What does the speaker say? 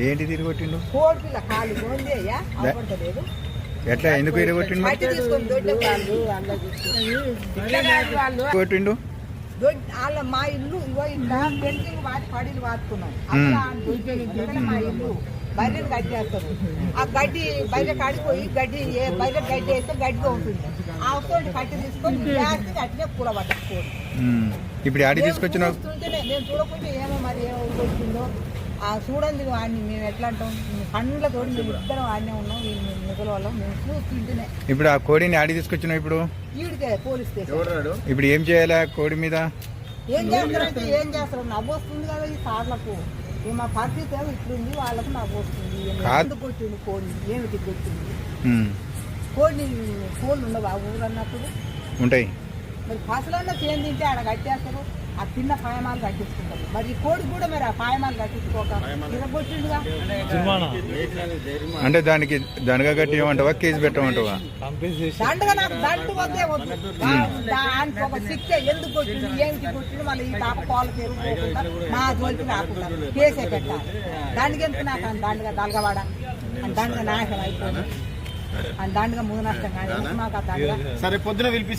ఏంటి తిరిగి కొట్టిండు? కోడి పిల్ల కాలు గోంది అయ్యా అవపడతలేదు. ఎట్లా ఎందుకు తిరిగి కొట్టిండు? కొట్టిండు వాళ్ళ మా ఇల్లు ఇగో ఇట్లా పెయింటింగ్ వాటి పడిలు వాడుకున్నాం. మా ఇల్లు బయట కట్టేస్తారు. ఆ గడ్డి బయట కాడిపోయి గడ్డి బయట గడ్డి వేస్తే గడ్డిగా ఉంటుంది. ఆ అవసరం కట్టి తీసుకొని అట్లే పూల పట్టుకోండి. ఇప్పుడు ఆడి తీసుకొచ్చిన నేను చూడకుంటే ఏమో మరి ఏమో వచ్చిందో ఆ చూడండి వాడిని. మేము ఎట్లా అంటాం, పండ్లతో మేము ఇద్దరం ఆడనే ఉన్నాం. మిగల వాళ్ళం మేము చూస్తుంటేనే. ఇప్పుడు ఆ కోడిని ఆడి తీసుకొచ్చినావు. ఇప్పుడు ఈడికే పోలీస్ స్టేషన్. ఇప్పుడు ఏం చేయాలి కోడి మీద? ఏం చేస్తారంటే ఏం చేస్తారు, నవ్వు వస్తుంది కదా ఈ సార్లకు. మా పరిస్థితి ఏమో ఇట్లుంది, వాళ్ళకు నవ్వు వస్తుంది. ఎందుకు కొట్టింది కోడిని, ఏమిటి కొట్టింది కోడిని? కోళ్ళు ఉండవు ఆ ఊరు అన్నప్పుడు ఉంటాయి. మరి ఫసలన్నా చేయం తింటే ఆడ కట్టేస్తారు. ఆ చిన్న పాయమాలు కట్టించుకుంటారు. మరి ఈ కోడి కూడా మరి ఆ పాయమాలు కట్టించుకోక ఇరగొట్టిండుగా. అంటే దానికి దండగా కట్టి ఏమంటావా, కేసు పెట్టమంటావా? దండగా నాకు దండు వద్దే వద్దు. దానికి ఒక శిక్ష ఎందుకు కొట్టిండు, ఏమిటి కొట్టిండు, మళ్ళీ ఈ తాప పాలు పెరుగుకోకుండా మా జోలికి రాకుండా కేసే పెట్టాలి. దానికి ఎంత నాకు దండగా దలగవాడ అని దండగా నాశనం అయిపోయింది. అని దండగా ముందు నష్టం కానీ మాకు ఆ దండగా సరే పొద్దున